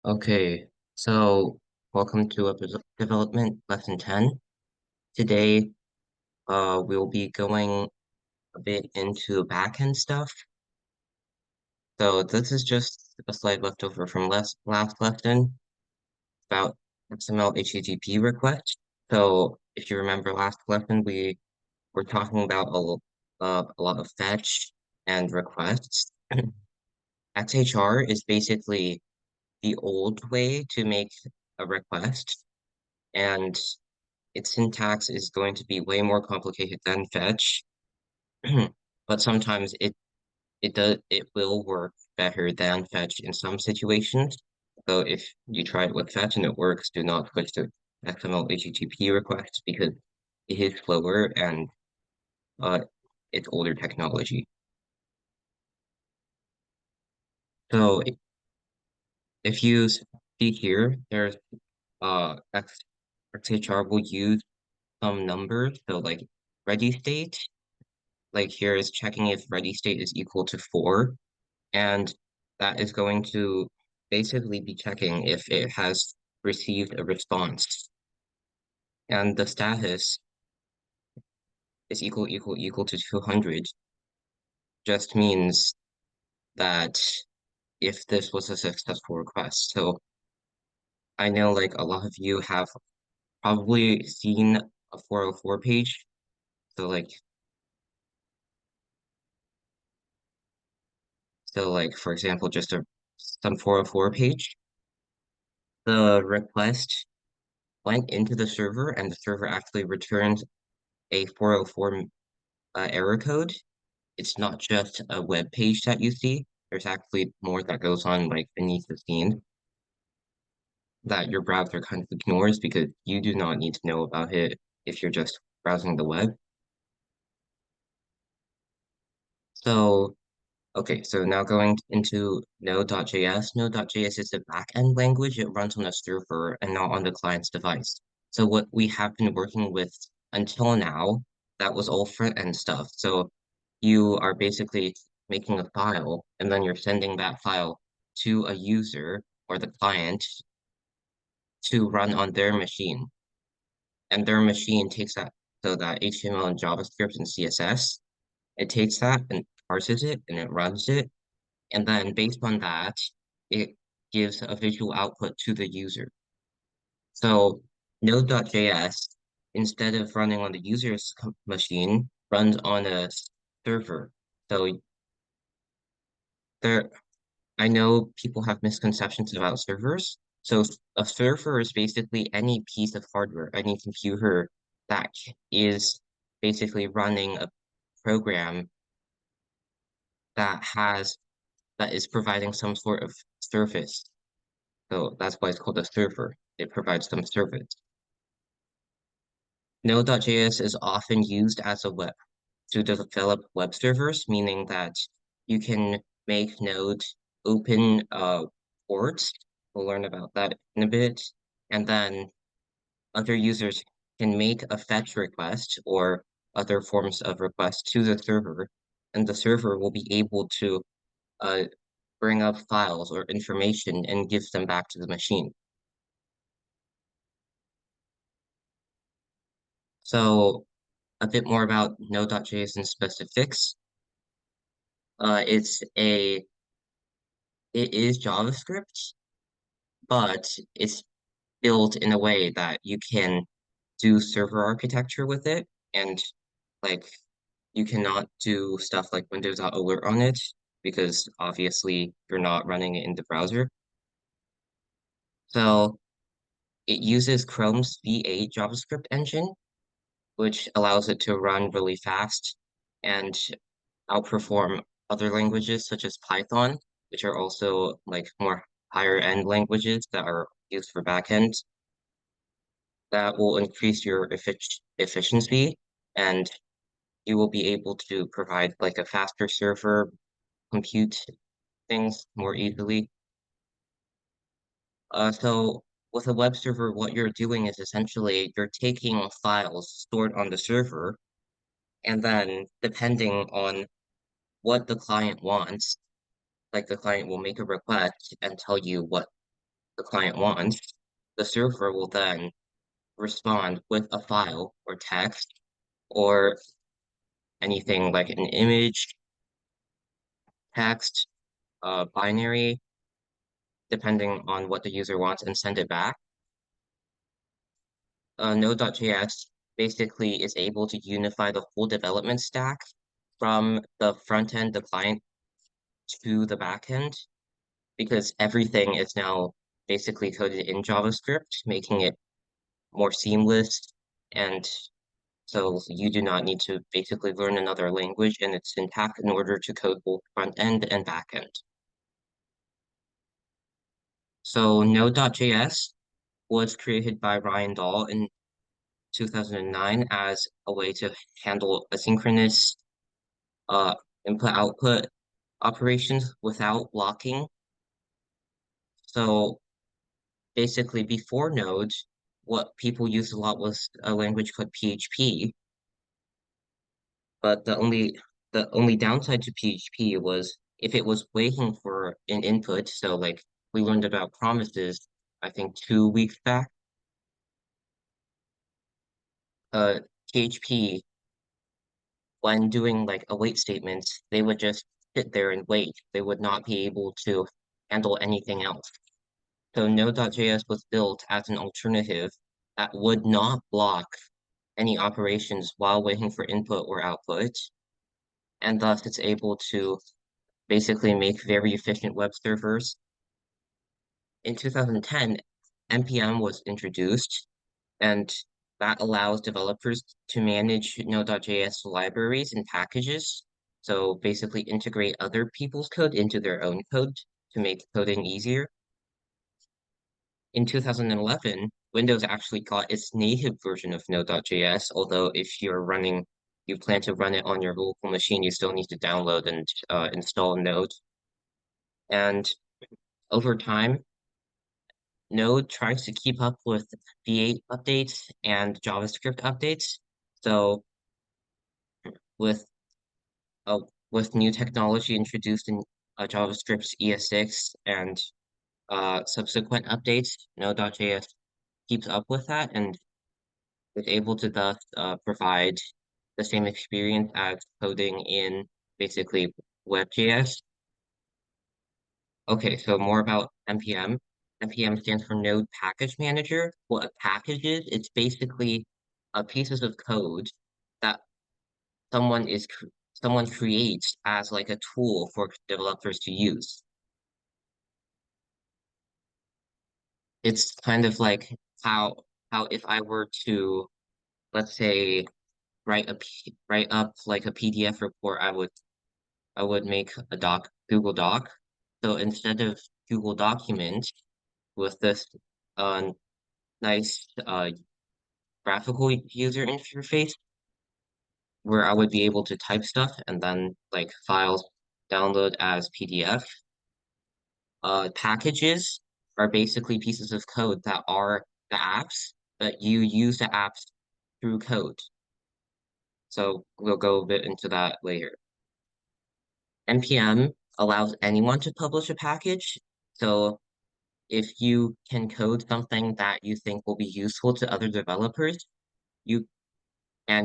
Okay, so welcome to development lesson 10. Today, we'll be going a bit into backend stuff. So this is just a slide left over from last lesson about XML HTTP requests. So if you remember last lesson, we were talking about a lot of fetch and requests. XHR is basically the old way to make a request, and its syntax is going to be way more complicated than fetch, but sometimes it will work better than fetch in some situations. So if you try it with fetch and it works, do not switch to XML HTTP requests because it is slower and uh it's older technology. So if you see here, there's XHR will use some numbers, so like ready state. Like here is checking if ready state is equal to 4, and that is going to basically be checking if it has received a response. And the status is equal to 200 just means that if this was a successful request. So I know like a lot of you have probably seen a 404 page. So like for example, just some 404 page. The request went into the server and the server actually returned a 404 error code. It's not just a web page that you see. There's actually more that goes on like beneath the scene that your browser kind of ignores because you do not need to know about it if you're just browsing the web. So, okay, so now going into Node.js. Node.js is a backend language. It runs on a server and not on the client's device. So what we have been working with until now, that was all front-end stuff. So you are basically making a file and then you're sending that file to a user or the client to run on their machine. And their machine takes that, so that HTML and JavaScript and CSS, it takes that and parses it and it runs it. And then based on that, it gives a visual output to the user. So Node.js, instead of running on the user's machine, runs on a server. So there, I know people have misconceptions about servers. So a server is basically any piece of hardware, any computer that is basically running a program that has that is providing some sort of service. So that's why it's called a server. It provides some service. Node.js is often used as a web to develop web servers, meaning that you can make Node open ports. We'll learn about that in a bit. And then other users can make a fetch request or other forms of request to the server, and the server will be able to uh, bring up files or information and give them back to the machine. So a bit more about Node.js and specifics. Uh, it's a it is JavaScript, but it's built in a way that you can do server architecture with it, and like you cannot do stuff like Windows.alert on it because obviously you're not running it in the browser. So it uses Chrome's V8 JavaScript engine, which allows it to run really fast and outperform other languages such as Python, which are also like more higher end languages that are used for backend. That will increase your efficiency and you will be able to provide like a faster server, compute things more easily. So with a web server, what you're doing is essentially you're taking files stored on the server, and then depending on what the client wants, like the client will make a request and tell you the client wants, the server will then respond with a file or text or anything like an image, text, binary, depending on what the user wants, and send it back. Node.js basically is able to unify the full development stack from the front end, the client, to the back end, because everything is now basically coded in JavaScript, making it more seamless. And so you do not need to basically learn another language and its syntax in order to code both front end and back end. So Node.js was created by Ryan Dahl in 2009 as a way to handle asynchronous uh, input-output operations without blocking. So basically, before Node, what people used a lot was a language called PHP, but the only downside to PHP was if it was waiting for an input, so like we learned about promises, I think 2 weeks back, uh PHP when doing like await statements, they would just sit there and wait. They would not be able to handle anything else. So Node.js was built as an alternative that would not block any operations while waiting for input or output, and thus it's able to basically make very efficient web servers. In 2010, NPM was introduced, and that allows developers to manage Node.js libraries and packages. So basically integrate other people's code into their own code to make coding easier. In 2011, Windows actually got its native version of Node.js, although if you plan to run it on your local machine, you still need to download and install Node. And over time, Node tries to keep up with V8 updates and JavaScript updates. So with uh, with new technology introduced in JavaScript's ES6 and subsequent updates, Node.js keeps up with that and is able to thus provide the same experience as coding in basically WebJS. Okay, so more about NPM. NPM stands for Node Package Manager. What a package is, it's basically pieces of code that someone creates as like a tool for developers to use. It's kind of like how if I were to, let's say, write up like a PDF report, I would make a Google Doc. So instead of Google Documents with this uh, nice graphical user interface where I would be able to type stuff and then like files download as PDF. Packages are basically pieces of code that are the apps, but you use the apps through code. So we'll go a bit into that later. NPM allows anyone to publish a package. So if you can code something that you think will be useful to other developers, you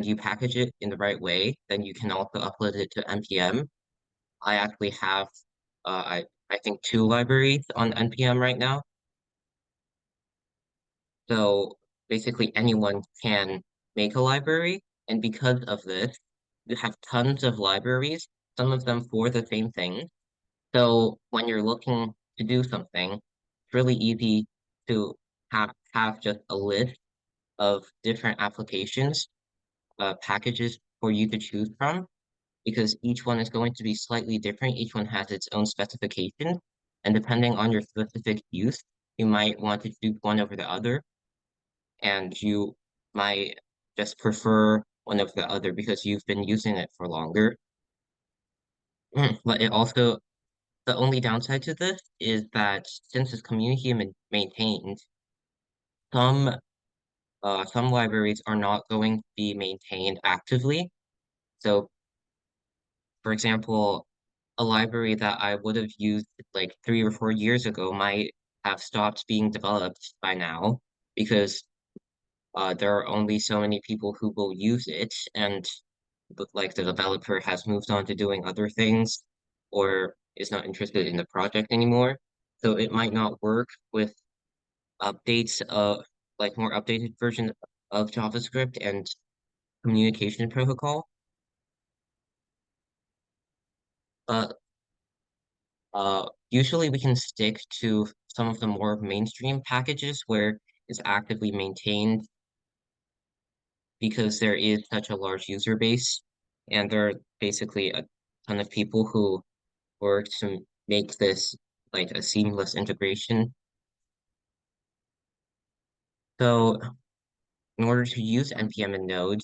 you package it in the right way, then you can also upload it to NPM. I actually have I think two libraries on NPM right now. So basically anyone can make a library, and because of this, you have tons of libraries, some of them for the same thing. So when you're looking to do something, it's really easy to have just a list of different applications, packages for you to choose from, because each one is going to be slightly different. Each one has its own specifications, and depending on your specific use, you might want to choose one over the other, and you might just prefer one over the other because you've been using it for longer. But it also, the only downside to this is that since it's community maintained, some some libraries are not going to be maintained actively. So, for example, a library that I would have used like 3 or 4 years ago might have stopped being developed by now because there are only so many people who will use it, and like the developer has moved on to doing other things or is not interested in the project anymore. So it might not work with updates of like more updated version of JavaScript and communication protocol. But usually we can stick to some of the more mainstream packages where it's actively maintained because there is such a large user base and there are basically a ton of people who work to make this like a seamless integration. So in order to use npm and Node,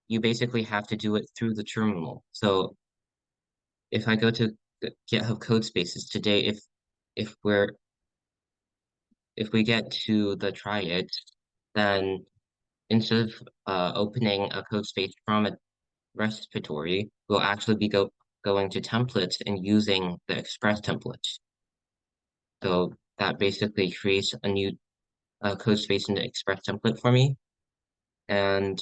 you basically have to do it through the terminal. So if I go to the GitHub code spaces today, if we're if we get to the try it, then instead of opening a code space from a repository, we'll actually be going to templates and using the Express templates. So that basically creates a new code space in the Express template for me. And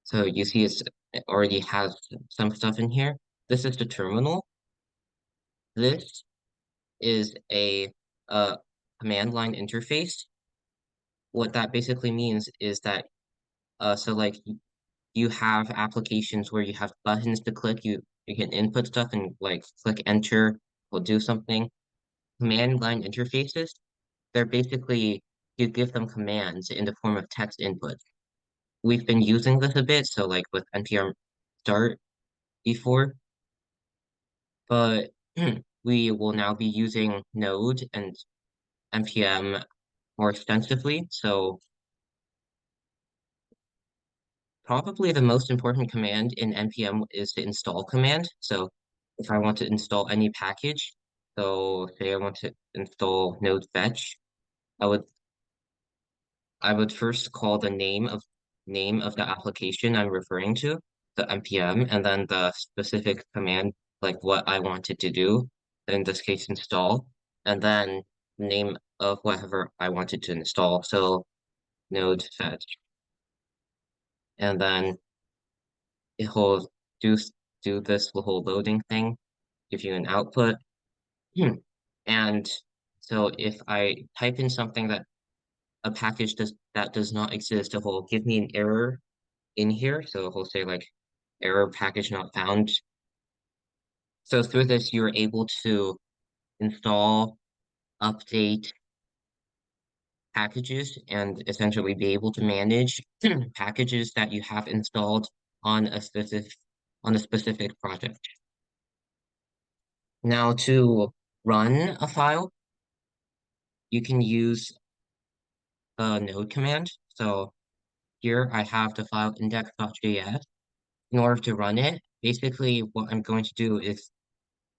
so you see it already has some stuff in here. This is the terminal. This is a command line interface. What that basically means is that so like you have applications where you have buttons to click, you can input stuff and like click enter will do something. Command line interfaces, they're basically you give them commands in the form of text input. We've been using this a bit, so like with npm start before, but we will now be using Node and npm more extensively. So probably the most important command in npm is the install command. So if I want to install any package, so say I want to install node fetch, I would I would first call the name of the application I'm referring to, the npm, and then the specific command, like what I wanted to do, in this case install, and then name of whatever I wanted to install. So node fetch, and then it will do do this whole loading thing, give you an output. And so if I type in something that a package does not exist, it will give me an error in here. So it will say like error package not found. So through this, you're able to install, update packages, and essentially be able to manage packages that you have installed on a specific project. Now to run a file, you can use the node command. So here I have the file index.js. In order to run it, basically what I'm going to do is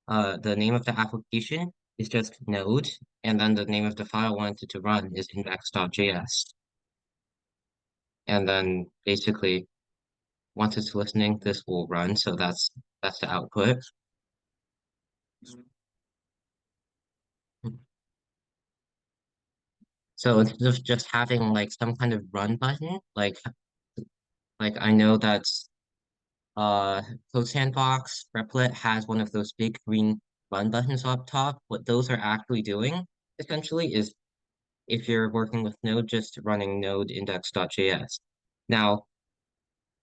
the name of the application is just node, and then the name of the file I wanted to run is index.js. And then basically once it's listening, this will run. So that's the output. So instead of just having like some kind of run button, like I know that's Code Sandbox, Replit has one of those big green run buttons up top. What those are actually doing essentially is if you're working with Node, just running node index.js. Now,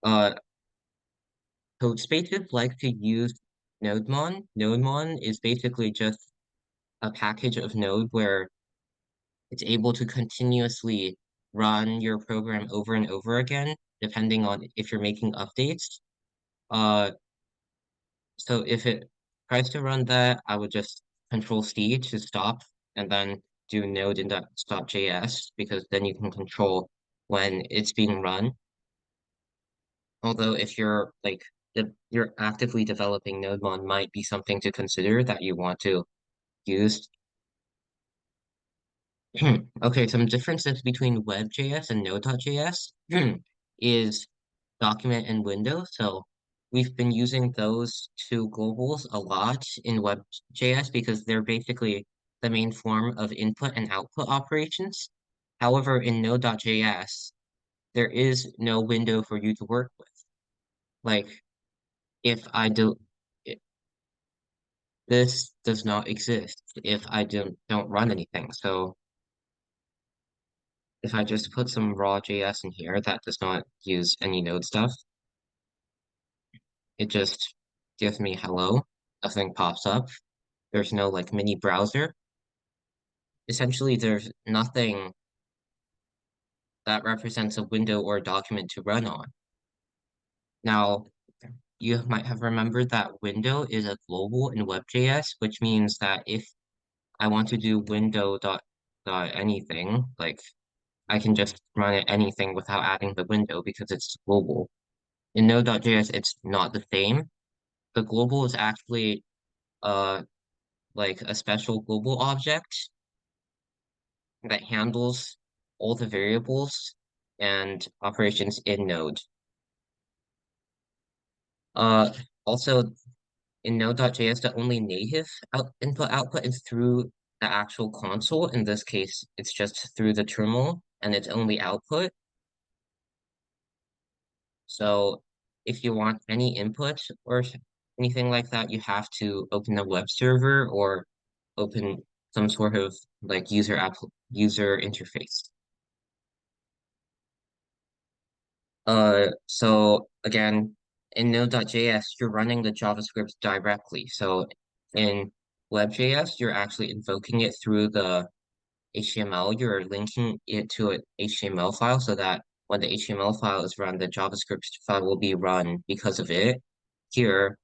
uh, code spaces like to use NodeMon. NodeMon is basically just a package of Node where it's able to continuously run your program over and over again, depending on if you're making updates. Uh, so if it tries to run that, I would just Control C to stop and then do node index.js because then you can control when it's being run. Although if you're like if you're actively developing NodeMon might be something to consider that you want to use. Okay, some differences between Web.js and Node.js is document and window. So we've been using those two globals a lot in Web.js because they're basically the main form of input and output operations. However, in Node.js, there is no window for you to work with. Like if I do, it, this does not exist if I don't run anything. So if I just put some raw JS in here that does not use any Node stuff, it just gives me hello. Nothing pops up. There's no like mini browser. Essentially, there's nothing that represents a window or a document to run on. Now, you might have remembered that window is a global in WebJS, which means that if I want to do window dot anything, like I can just run it anything without adding the window because it's global. In Node.js, it's not the same. The global is actually uh like a special global object that handles all the variables and operations in Node. Uh, Also in Node.js, the only native input output is through the actual console. In this case, it's just through the terminal and it's only output. So if you want any input or anything like that, you have to open a web server or open some sort of like user interface. So again, in Node.js, you're running the JavaScript directly. So in WebJS, you're actually invoking it through the HTML. You're linking it to an HTML file so that when the HTML file is run, the JavaScript file will be run because of it. Here,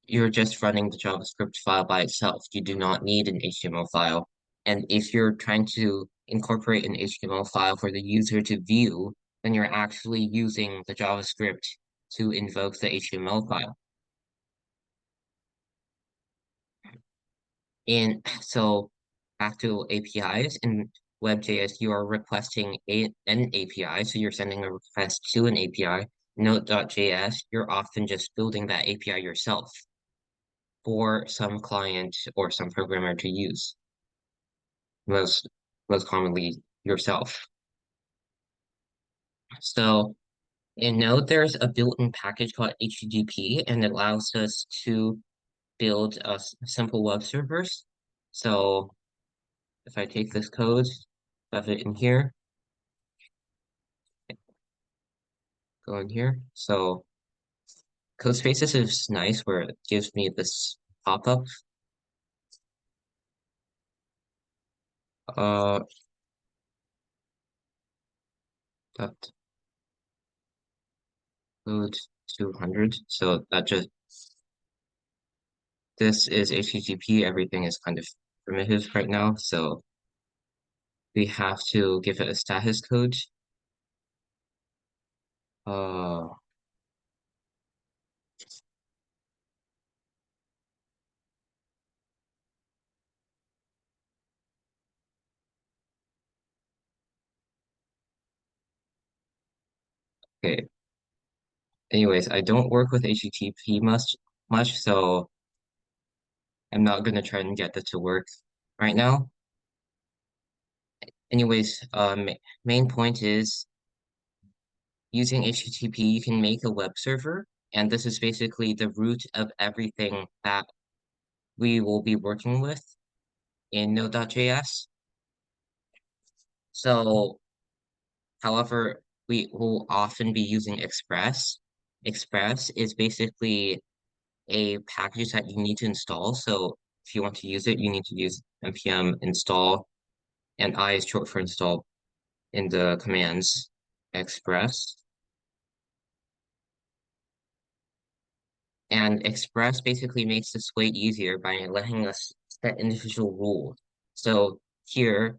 you're just running the JavaScript file by itself. You do not need an HTML file. And if you're trying to incorporate an HTML file for the user to view, then you're actually using the JavaScript to invoke the HTML file. And so back to APIs in WebJS, you are requesting an API, so you're sending a request to an API. Node.js, you're often just building that API yourself for some client or some programmer to use, most most commonly yourself. So in Node, there's a built-in package called HTTP, and it allows us to build simple web servers. So if I take this code, have it in here, go in here. So code spaces is nice where it gives me this pop-up. Uh, dot code 200. So that just this is HTTP. Everything is kind of primitive right now, so we have to give it a status code. Uh, okay. Anyways, I don't work with HTTP much, so I'm not gonna try and get this to work right now. Anyways, main point is using HTTP, you can make a web server, and this is basically the root of everything that we will be working with in Node.js. So, however, we will often be using Express. Express is basically a package that you need to install. So if you want to use it, you need to use npm install, and I is short for install in the commands Express. And Express basically makes this way easier by letting us set individual rules. So here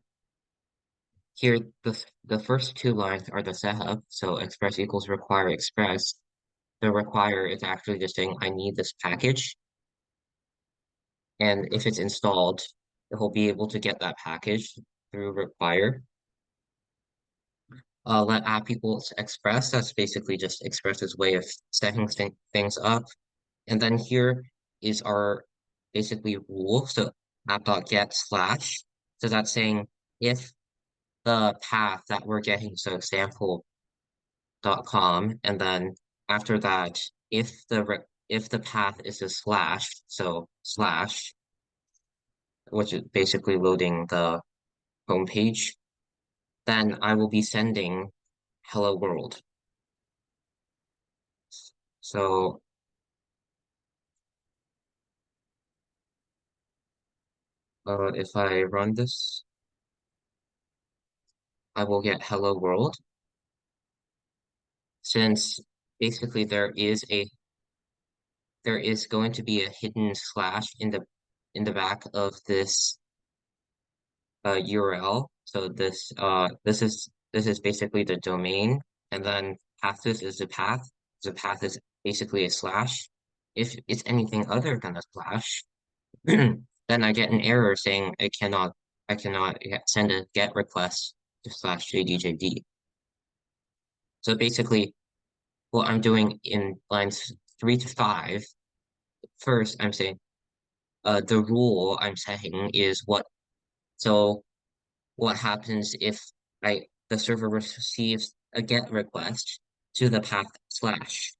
the first two lines are the setup. So Express equals require Express. The require is actually just saying I need this package, and if it's installed, it will be able to get that package through require. let app equals express. That's basically just Express's way of setting things up. And then here is our basically rule. So app.get slash. So that's saying if the path that we're getting, so sample.com, and then after that, if the path is a slash, so slash, which is basically loading the home page, then I will be sending hello world. So if I run this, I will get hello world since basically there is going to be a hidden slash in the back of this URL. So this is basically the domain, and then pathless is the path. The path is basically a slash. If it's anything other than a slash, then I get an error saying I cannot send a get request to slash JDJD. So basically, what I'm doing in lines 3 to 5, first I'm saying the rule I'm setting is so what happens if the server receives a get request to the path slash,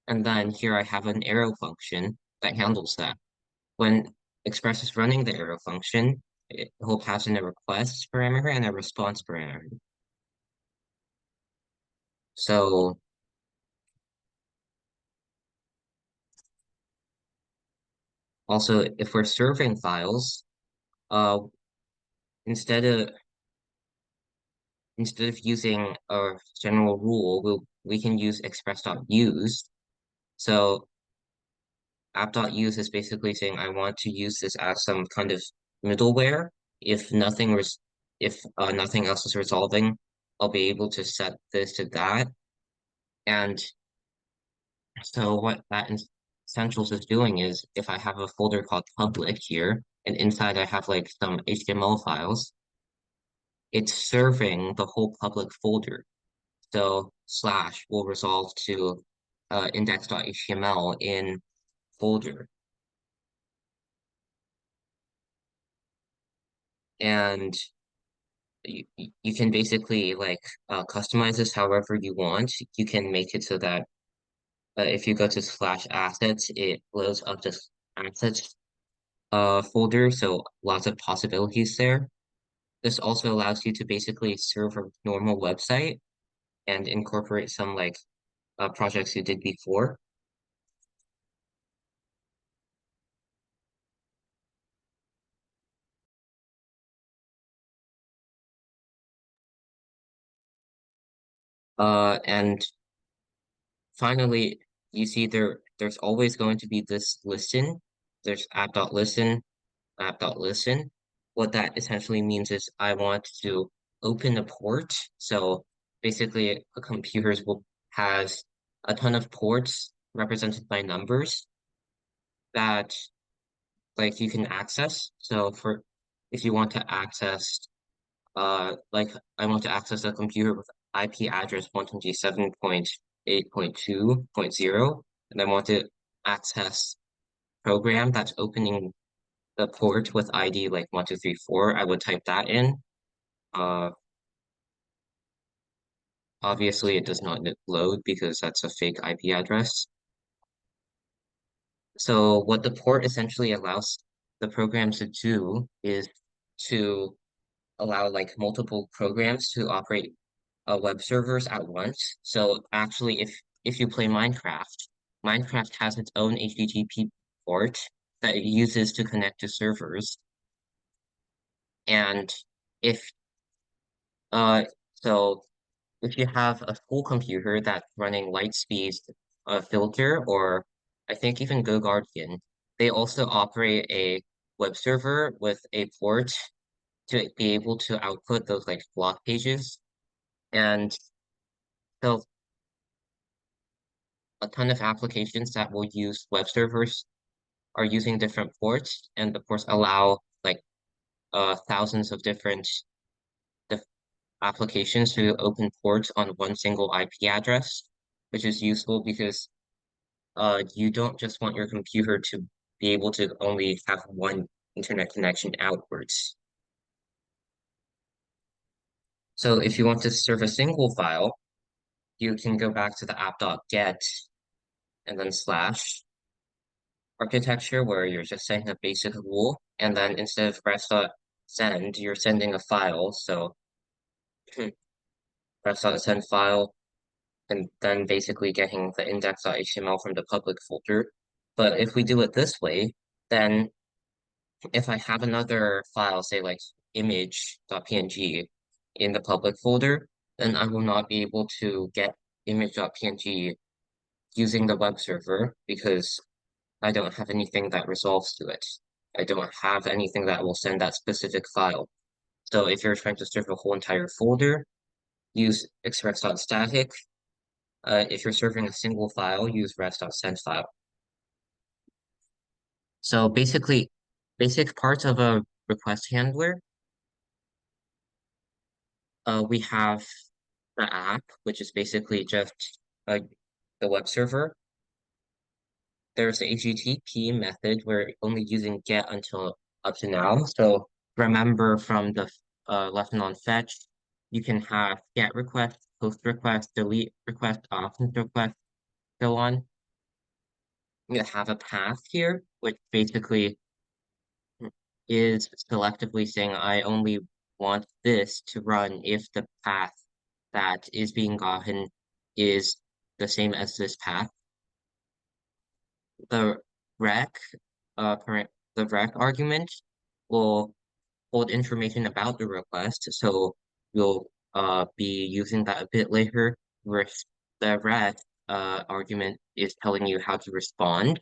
and then here I have an arrow function that handles that. When Express is running the arrow function, it will pass in a request parameter and a response parameter. So also, if we're serving files, uh, instead of instead of using a general rule, we can use express.use. So app.use is basically saying I want to use this as some kind of middleware. If nothing res if nothing else is resolving, I'll be able to set this to that. And so what that essentials is doing is if I have a folder called public here, and inside I have like some HTML files, it's serving the whole public folder. So slash will resolve to index.html in folder. And you can basically like customize this however you want. You can make it so that if you go to slash assets, it loads up this assets folder. So lots of possibilities there. This also allows you to basically serve a normal website and incorporate some like projects you did before. And finally, you see there's always going to be this listen. There's app.listen, app.listen. What that essentially means is I want to open a port. So basically, a computer will has a ton of ports represented by numbers that like you can access. So for if you want to access like I want to access a computer with IP address 127.8.2.0, and I want to access program that's opening the port with ID like 1234, I would type that in. Uh, Obviously it does not load because that's a fake IP address. So what the port essentially allows the programs to do is to allow like multiple programs to operate web servers at once. So actually, if you play Minecraft, Minecraft has its own HTTP port that it uses to connect to servers. And if uh so if you have a full computer that's running Lightspeed filter, or I think even GoGuardian, they also operate a web server with a port to be able to output those like block pages. And so a ton of applications that will use web servers are using different ports, and the ports allow like thousands of different applications to open ports on one single IP address, which is useful because you don't just want your computer to be able to only have one internet connection outwards. So if you want to serve a single file, you can go back to the app.get and then slash architecture where you're just setting a basic rule. And then instead of rest.send, you're sending a file. So rest.send file and then basically getting the index.html from the public folder. But if we do it this way, then if I have another file, say like image.png in the public folder, then I will not be able to get image.png using the web server because I don't have anything that resolves to it. I don't have anything that will send that specific file. So if you're trying to serve a whole entire folder, use express.static. If you're serving a single file, use rest.send file. So basically, basic parts of a request handler, we have the app, which is basically just uh, the web server. There's the HTTP method. We're only using get until up to now. So remember from the lesson on fetch, you can have get request, post request, delete request, options request, so on. You have a path here, which basically is selectively saying I only want this to run if the path that is being gotten is the same as this path. The rec, the rec argument will hold information about the request, so we'll be using that a bit later. Where the rec argument is telling you how to respond.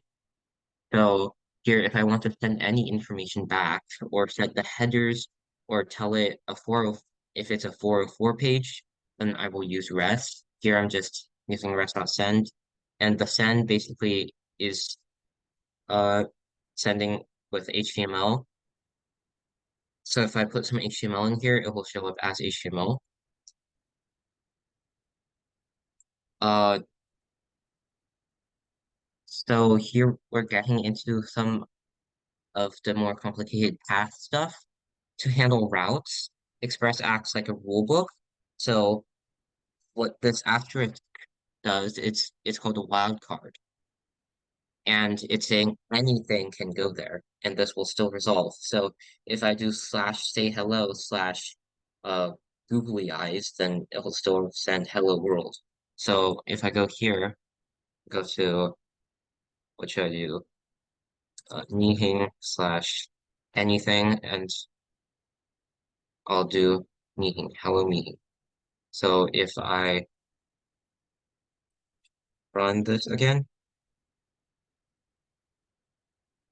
So here, if I want to send any information back or set the headers or tell it a 40, if it's a 404 page, then I will use rest. Here I'm just using rest.send. And the send basically is uh sending with HTML. So if I put some HTML in here, it will show up as HTML. Uh, so here we're getting into some of the more complicated path stuff. To handle routes, Express acts like a rule book. So what this asterisk does, it's called a wildcard. And it's saying anything can go there, and this will still resolve. So if I do slash say hello slash googly eyes, then it will still send hello world. So if I go here, go to what should I do? Meeting slash anything, and I'll do meeting, hello meeting. So if I run this again,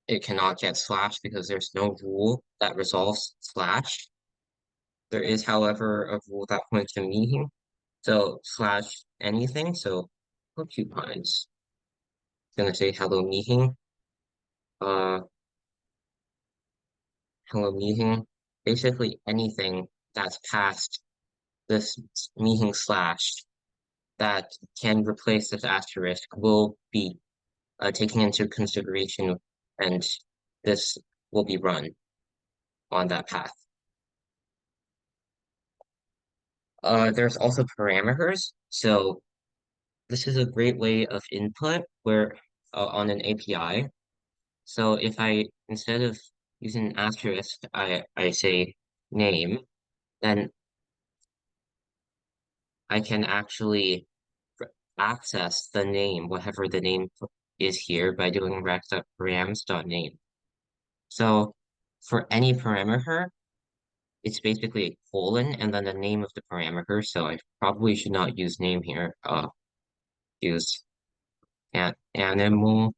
it cannot get slash because there's no rule that resolves slash. There is, however, a rule that points to meeting. So slash anything. So porcupines. It's gonna say hello meeting. Uh, hello meeting. Basically anything that's past this meeting slash that can replace this asterisk will be taken into consideration, and this will be run on that path. There's also parameters. So this is a great way of input where on an API. So if I, instead of using an asterisk, I say name, then I can actually access the name, whatever the name is here, by doing rec.params.name. So for any parameter, it's basically a colon and then the name of the parameter. So I probably should not use name here. Use animal.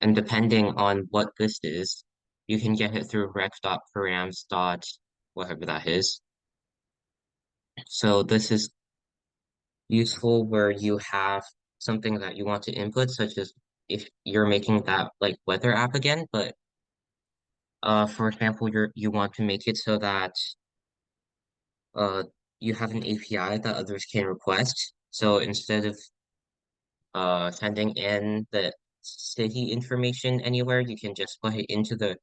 And depending on what this is, you can get it through rec.params dot whatever that is. So this is useful where you have something that you want to input, such as if you're making that like weather app again, but For example, you want to make it so that uh you have an API that others can request. So instead of sending in the city information anywhere, you can just put it into the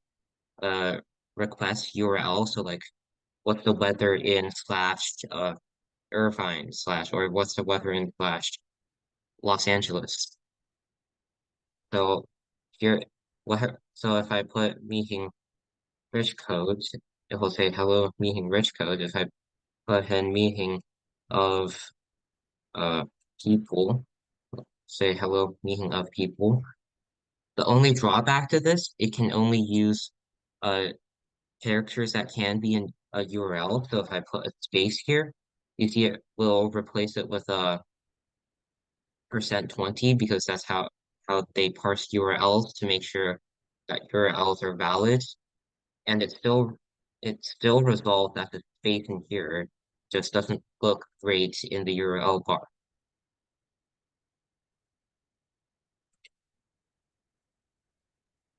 uh request URL. So like, what's the weather in slash Irvine slash, or what's the weather in slash Los Angeles. So here, so if I put meeting rich code, it will say hello meeting rich code. If I put in meeting of uh people, say hello meeting of people. The only drawback to this, it can only use uh characters that can be in a URL. So if I put a space here, you see it will replace it with a %20 because that's how they parse URLs to make sure that URLs are valid. And it still resolves that the space in here just doesn't look great in the URL bar.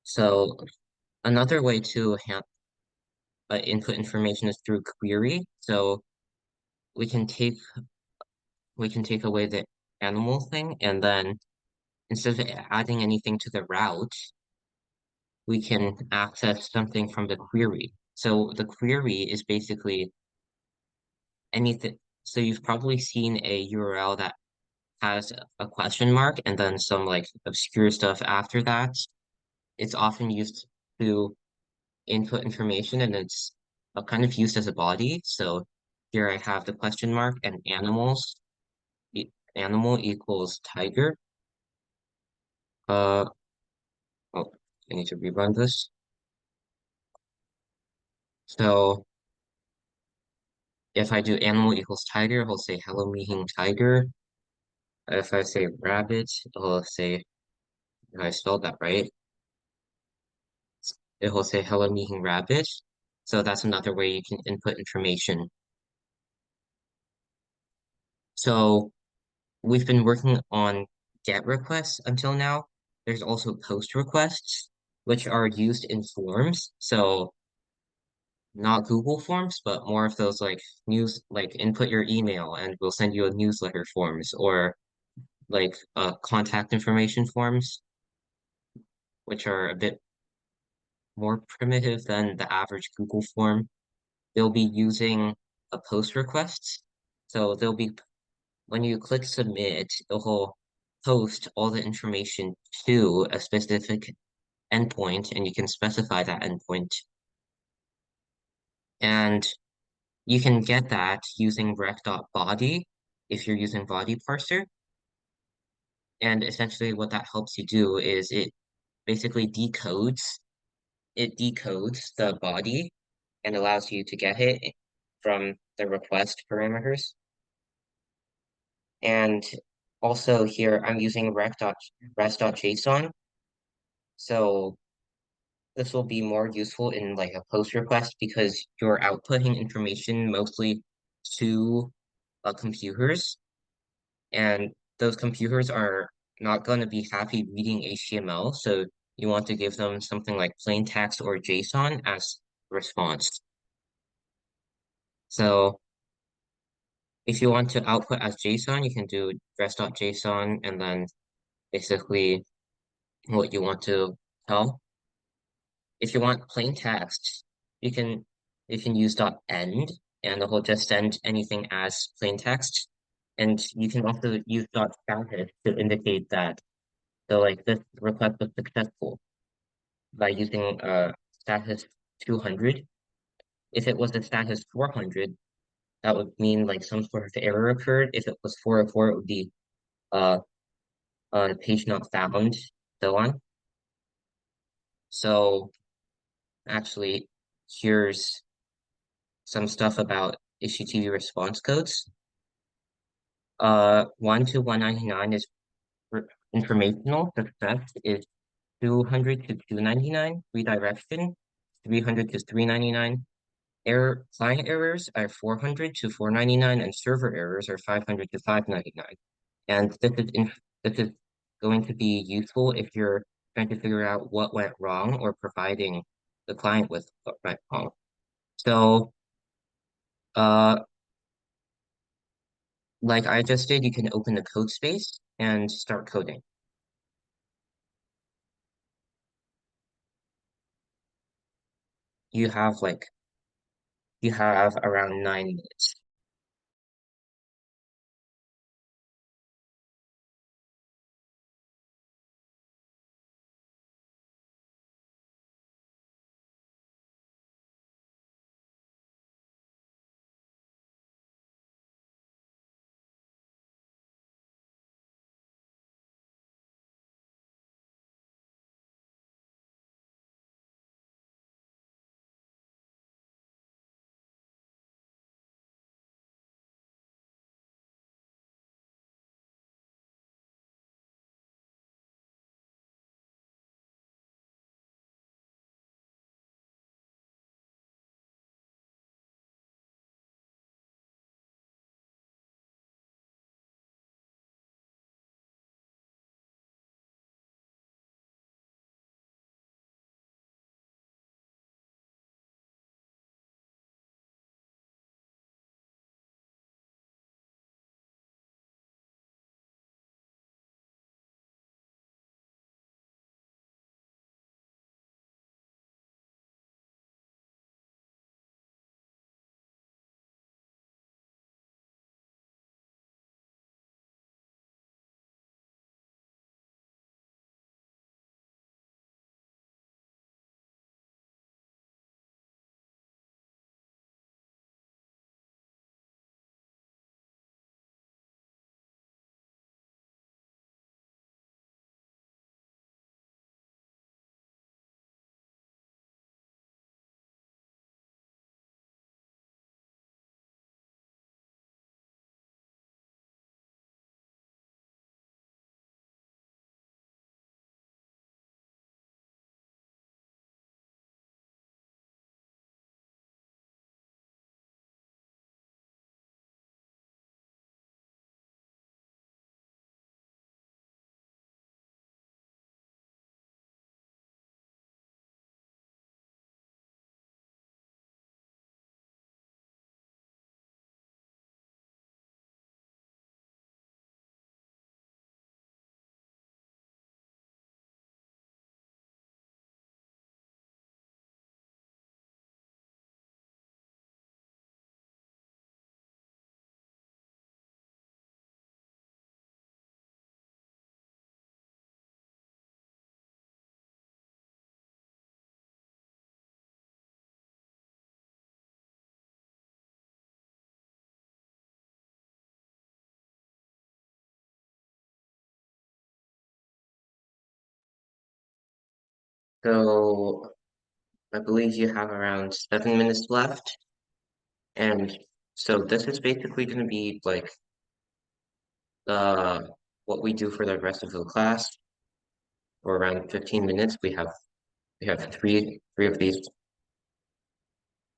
So another way to input information is through query. So we can take we can take away the animal thing, and then instead of adding anything to the route, we can access something from the query. So the query is basically anything. So you've probably seen a URL that has a question mark and then some like obscure stuff after that. It's often used to input information, and it's kind of used as a body. So here I have the question mark and animal equals tiger. Uh, oh, I need to rerun this. So if I do animal equals tiger, it'll say hello meeting tiger. If I say rabbit, it'll say, if I spelled that right, it'll say hello meeting rabbit. So that's another way you can input information. So we've been working on GET requests until now. There's also POST requests, which are used in forms. So not Google Forms, but more of those like like input your email and we'll send you a newsletter forms, or like contact information forms, which are a bit more primitive than the average Google form. They'll be using a post request. So they'll be, when you click submit, it'll post all the information to a specific endpoint, and you can specify that endpoint. And you can get that using rec.body if you're using body parser. And essentially what that helps you do is basically decodes the body and allows you to get it from the request parameters. And also here I'm using rest.json. So this will be more useful in like a post request because you're outputting information mostly to computers, and those computers are not going to be happy reading HTML. So you want to give them something like plain text or JSON as response. So if you want to output as JSON, you can do rest.json and then basically what you want to tell. If you want plain text, you can use .end and it will just send anything as plain text. And you can also use .status to indicate that this request was successful by using status 200. If it was a status 400, that would mean like some sort of error occurred. If it was 404, it would be uh, page not found, so on. So actually, here's some stuff about HTTP response codes. 1 to 199 is informational. Success is 200 to 299. Redirection, 300 to 399. Client errors are 400 to 499, and server errors are 500 to 599. And this is going to be useful if you're trying to figure out what went wrong or providing the client with the right prompt. So, uh, like I just did, you can open the code space and start coding. You have like you have around 9 minutes. So I believe you have around 7 minutes left. And so this is basically going to be like uh, what we do for the rest of the class for around 15 minutes. We have three of these.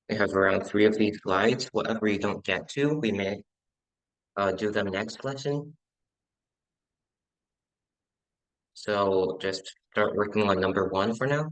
We have around three of these slides. Whatever you don't get to, we may do them next lesson. So just start working on number one for now.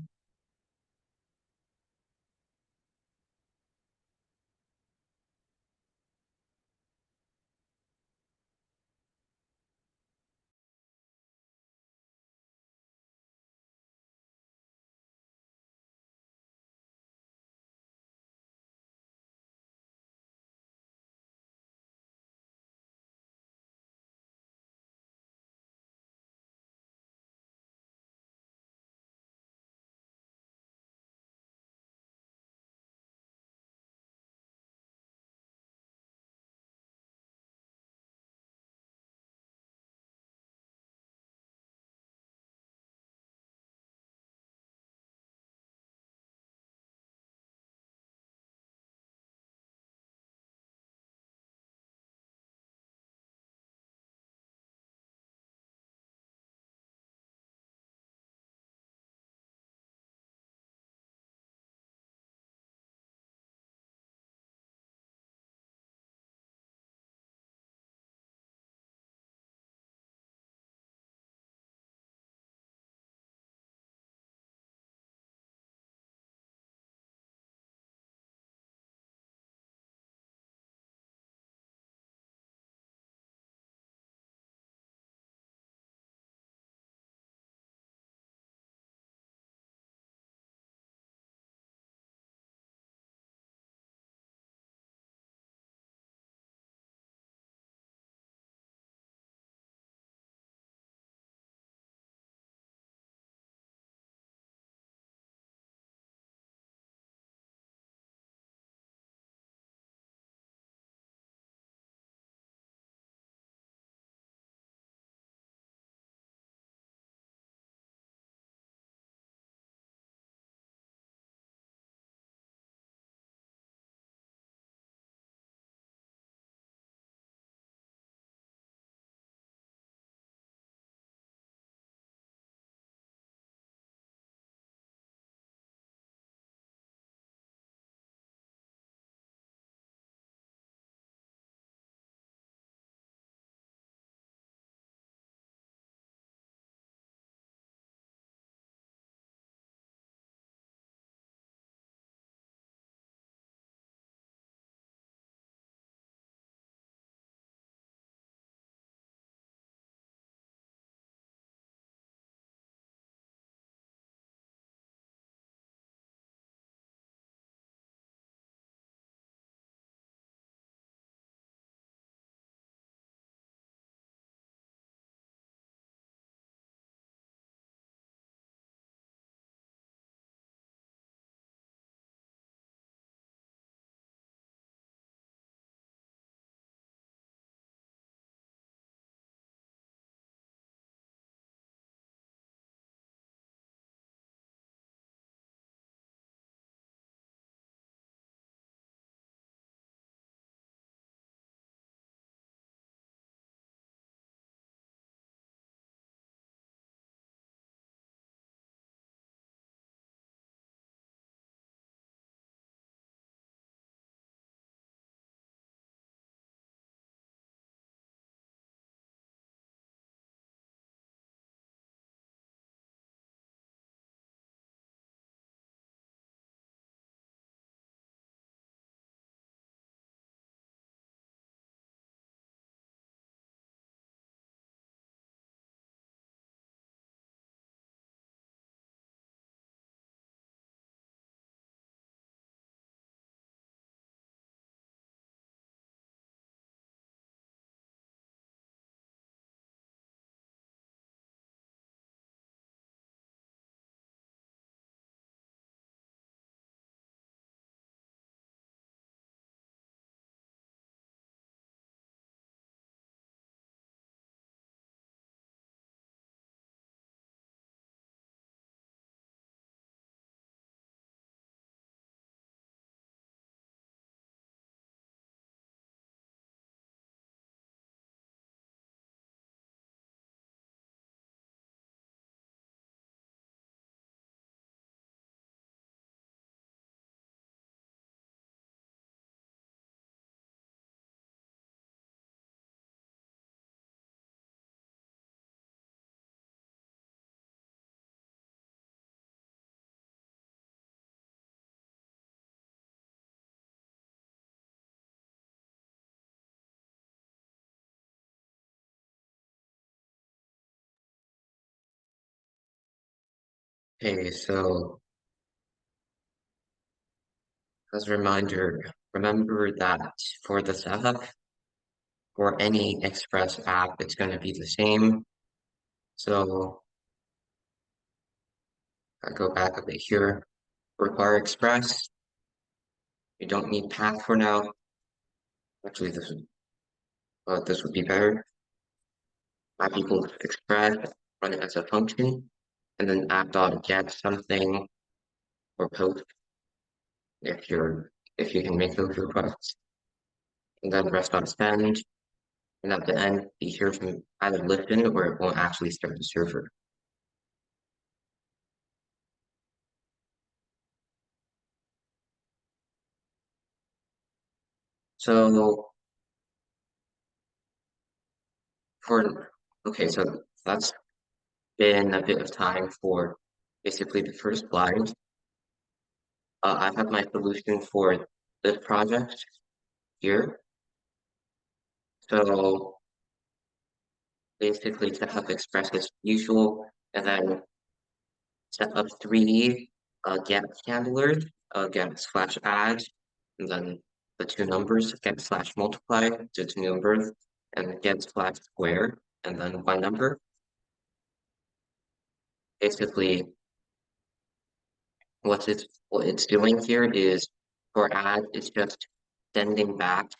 Okay, so as a reminder, remember that for the setup, for any Express app, it's going to be the same. So I go back a bit here. Require Express. You don't need Path for now. Actually, this would be better. App equals Express, run it as a function, and then app.get something or post if you can make those requests. And then rest.send, and at the end, be sure to either listen or it won't actually start the server. So for okay, so that's been a bit of time for basically the first slide. I have my solution for this project here. So basically set up Express as usual, and then set up three get handlers, get slash add, and then the two numbers, get slash multiply, the two numbers, and get slash square, and then one number. Basically, what it's doing here is for add, it's just sending back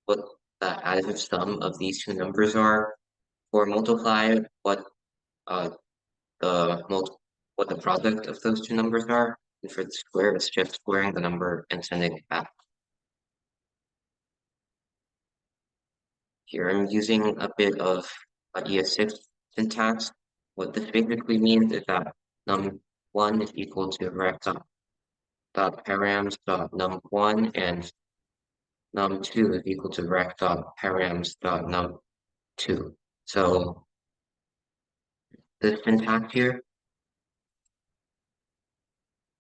what the additive sum of these two numbers are. For multiply, uh what the product of those two numbers are. And for the square, it's just squaring the number and sending it back. Here I'm using a bit of ES6 syntax. What this basically means is that num1 is equal to rect.params.num1 and num2 is equal to rect.params.num2. So this syntax here,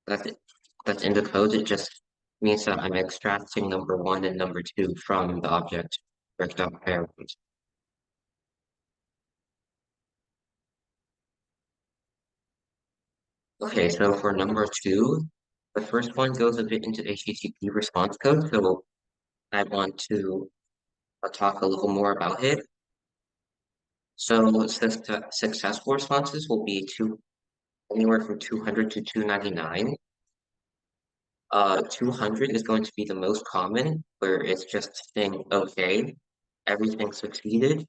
that's it. That's in the code. It just means that I'm extracting number one and number two from the object rect.params. Okay, so for number two, the first one goes a bit into HTTP response code, so I want to talk a little more about it. So successful responses will be anywhere from 200 to 299. 200 is going to be the most common, where it's just saying, okay, everything succeeded.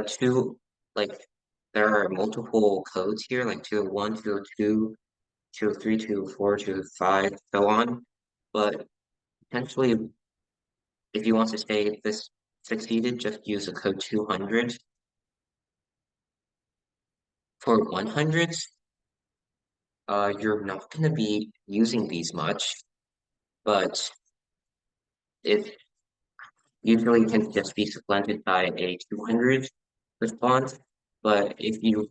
Two, like, there are multiple codes here, like 201, 202, 203, 204, 205, so on. But potentially, if you want to say this succeeded, just use the code 200. For 100s, you're not going to be using these much, but it usually can just be supplanted by a 200 response. But if you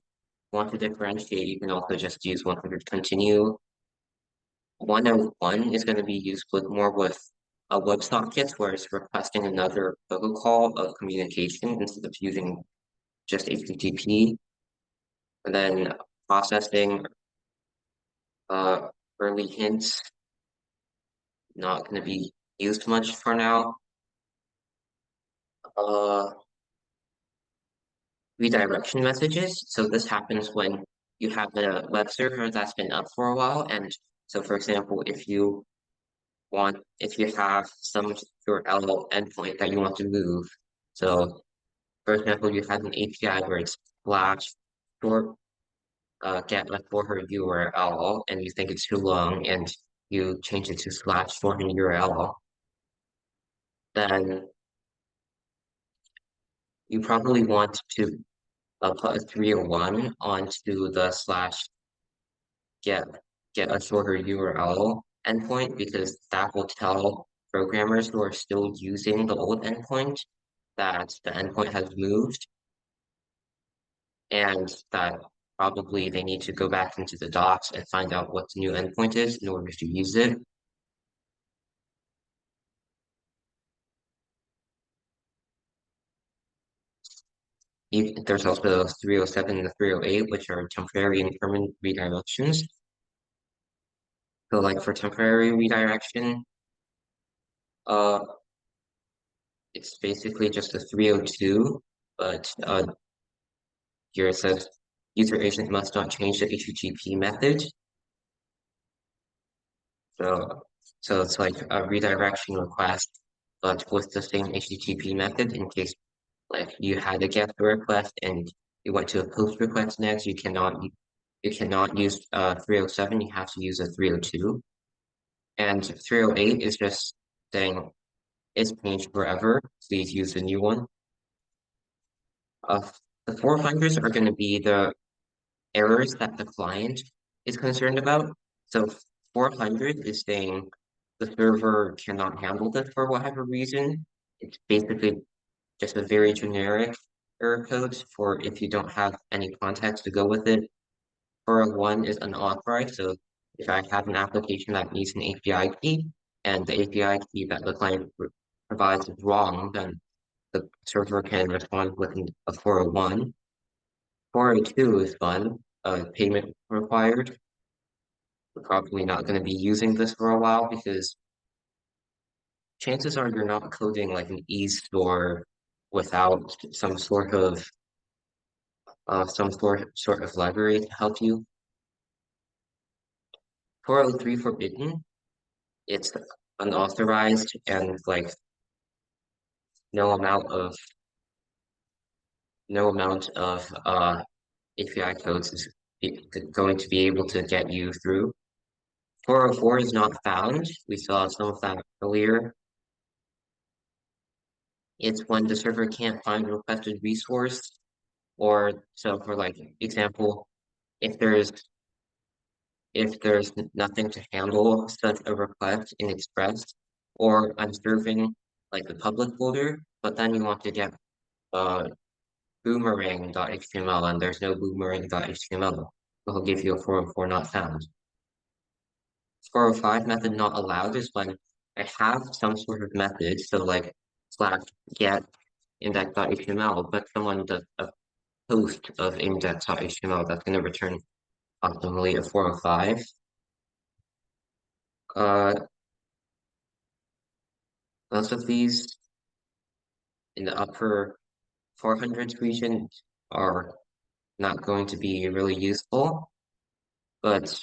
want to differentiate, you can also just use 100 continue. 101 is going to be used more with a WebSockets, where it's requesting another protocol of communication instead of using just HTTP. And then processing uh, early hints, not going to be used much for now. Uh, Redirection messages. So this happens when you have a web server that's been up for a while. And so, for example, if you have some URL endpoint that you want to move. So, for example, you have an API where it's slash short get a for her URL, and you think it's too long, and you change it to slash for her URL, then you probably want to put a 301 onto the slash get get a shorter URL endpoint, because that will tell programmers who are still using the old endpoint that the endpoint has moved, and that probably they need to go back into the docs and find out what the new endpoint is in order to use it. There's also 307 and the 308, which are temporary and permanent redirections. So like for temporary redirection, uh, it's basically just a 302, but here it says user agent must not change the HTTP method. So, so it's like a redirection request, but with the same HTTP method in case like you had a GET request and you went to a post request next, you cannot use 307, you have to use a 302. And 308 is just saying it's changed forever, please use the new one. Uh, the 400s are going to be the errors that the client is concerned about. So 400 is saying the server cannot handle this for whatever reason. It's basically just a very generic error code for if you don't have any context to go with it. 401 is unauthorized, so if I have an application that needs an API key and the API key that the client provides is wrong, then the server can respond with a 401. 402 is fun, payment required. We're probably not going to be using this for a while because chances are you're not coding like an e-store without some sort of library to help you. 403 forbidden, it's unauthorized and like no amount of no amount of API codes is going to be able to get you through. 404 is not found. We saw some of that earlier. It's when the server can't find a requested resource, or so for like example, if there's nothing to handle such a request in Express, or I'm serving like the public folder, but then you want to get uh boomerang.html and there's no boomerang.html. It'll give you a 404 not found. 405 method not allowed is when I have some sort of method, so like slash get index.html, but someone does a post of index.html that's going to return optimally a 405. Uh, most of these in the upper 400s region are not going to be really useful, but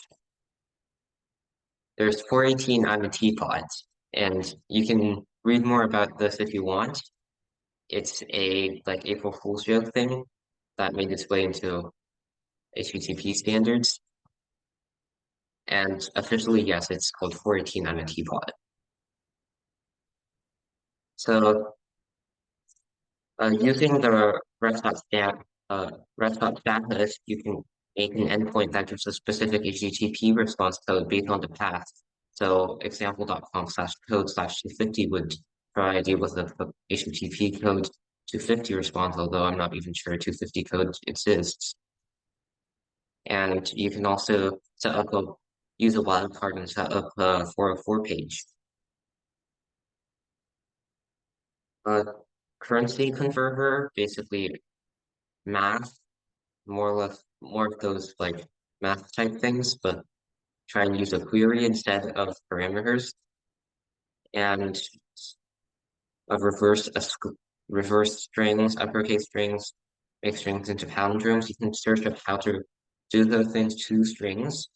there's 418 I'm a teapot, and you can read more about this if you want. It's a like April Fool's joke thing that made its way into HTTP standards, and officially, yes, it's called 418 I'm a teapot. So using the REST status, you can make an endpoint that gives a specific HTTP response code based on the path. So example.com/code/250 would provide you with a HTTP code 250 response, although I'm not even sure 250 code exists. And you can also use a wildcard and set up a 404 page. Uh, currency converter, basically math, more or less more of those like math type things, but try and use a query instead of parameters, and a reverse strings, uppercase strings, make strings into palindromes. You can search up how to do those things to strings.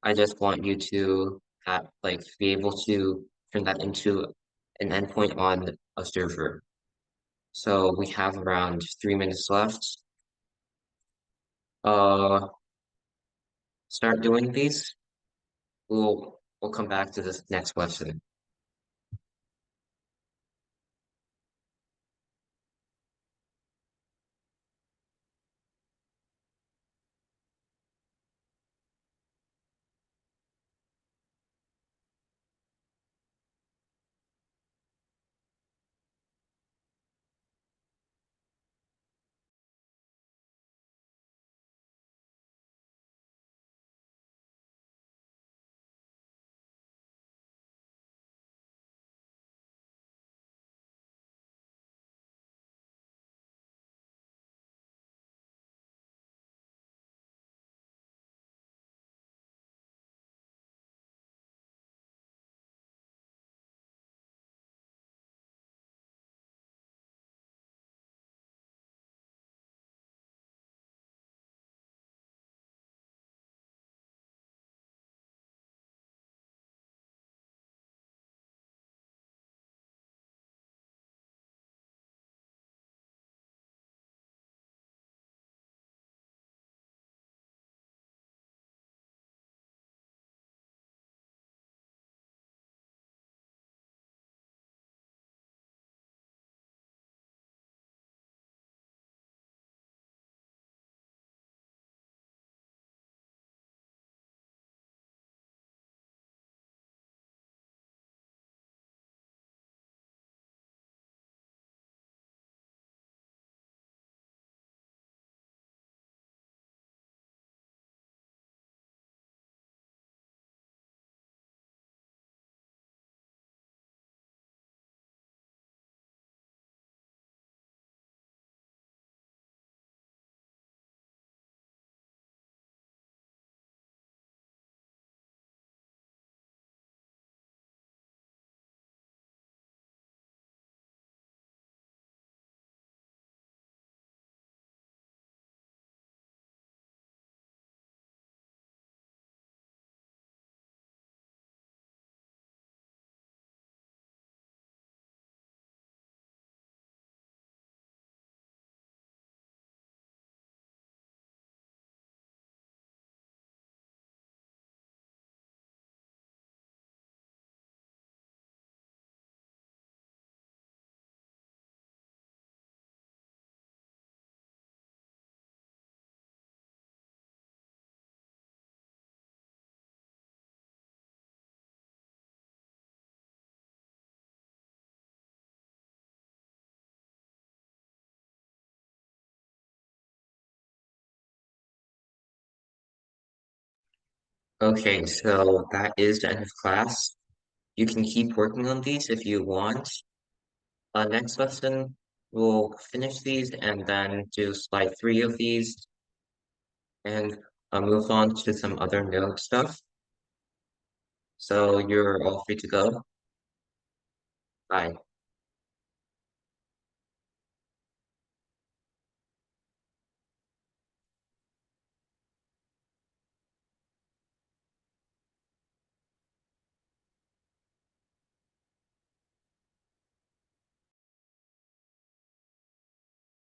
I just want you to be able to turn that into an endpoint on a server. So we have around 3 minutes left. Uh, start doing these. We'll come back to this next question. Okay, so that is the end of class. You can keep working on these if you want. Next lesson, we'll finish these and then do slide 3 of these and move on to some other node stuff. So you're all free to go. Bye.